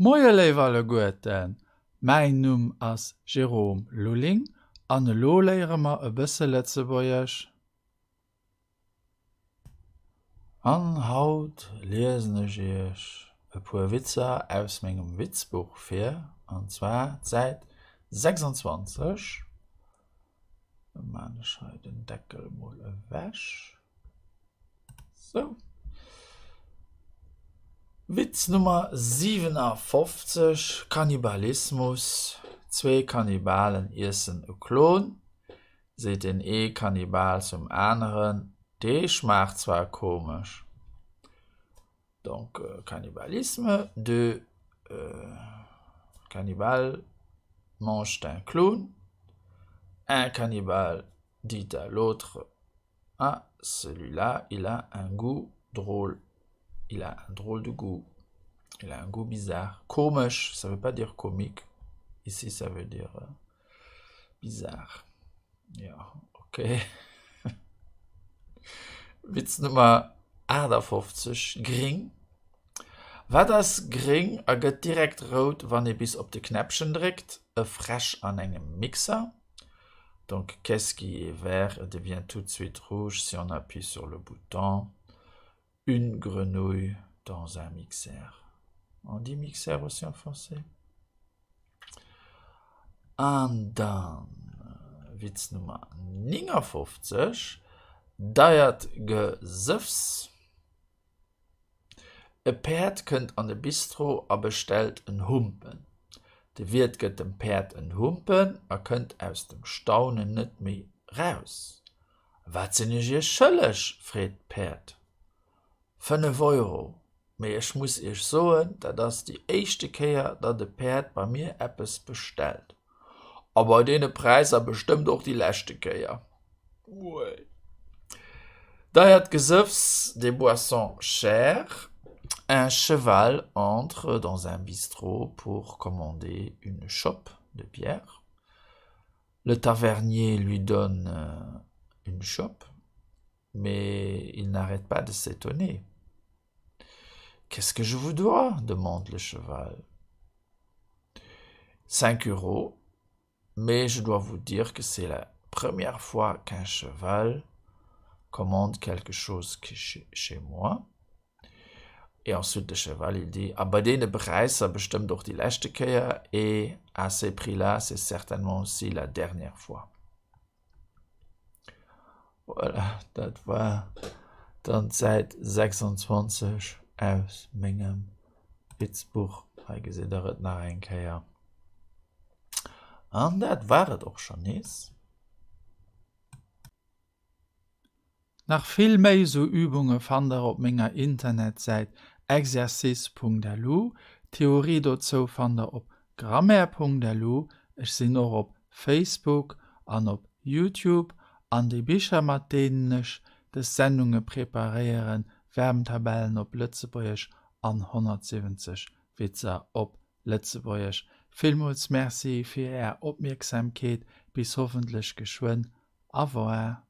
Moie leiwerle Gueten, mein Numm ass Jerome Lulling, an lo leiremer e bësse Lettzebuerch. An Haut lesennech iech e puer Witzer aus mengem Witzbuch fir, anzwa seit 26. Manch den Deckel moll wäsch. So. Witz Nummer 57, Kannibalismus. 2 Kannibalen essen e Klon. Seht den Kannibal zum anderen. De schmacht zwar komisch. Donc, Kannibalisme, de cannibale mange un clown. Un cannibale dit à l'autre, ah, celui-là, il a un goût drôle. Il a un drôle de goût. Il a un goût bizarre. Komisch, ça veut pas dire comique. Ici, ça veut dire bizarre. Ja, okay. Witz Nummer 58, Gring. Wat das Gring, geht direkt rot, wann ihr bis op de Knäpchen drückt, fraîche an engem Mixer. Donc, qu'est-ce qui est vert devient tout de suite rouge si on appuie sur le bouton. Une grenouille dans un mixeur. On dit mixeur aussi en français. Und dann, Witz Nummer 59, Deiert Gesöffs. E Pferd könnt an de Bistro a bestellt en Humpen. De Wirt gëtt dem Pferd en Humpen, könnt aus dem Staunen net mehr raus. Wat sinn ich ihr schëllech, fragt Pferd. 5 €. Me ich muss ich soen, dat das die echte Kehr, dat de Pferd bei mir etwas bestellt. Aber dene Preis bestimmt auch die letzte Kehr. Deiert Gesöffs des boissons chères. Un cheval entre dans un bistrot pour commander une chope de bière. Le tavernier lui donne une chope, mais il n'arrête pas de s'étonner. Qu'est-ce que je vous dois? Demande le cheval. 5 €, mais je dois vous dire que c'est la première fois qu'un cheval commande quelque chose chez moi. Et ensuite, le cheval, il dit, ah bah, den Preis, ça bestimmt doch die letzte Kehr, et à ces prix-là, c'est certainement aussi la dernière fois. Voilà, das war dann Zeit 26 aus mengem Witzbuch. Ich gesehen, da hat nach ein Kehr. Und das war doch schon ist. Nach viel mehr so Übungen fand auf meiner Internetseite exercice.lu, Theorie dazu fand auf grammaire.lu, ich bin auch auf Facebook und auf YouTube, an die Bücher, mit denen ich die Sendungen präparieren, Wärmtabellen auf Lützeburgisch an 170 Witzer auf Lützeburgisch. Vielmals merci für Ihre Aufmerksamkeit, bis hoffentlich geschwind. Au revoir.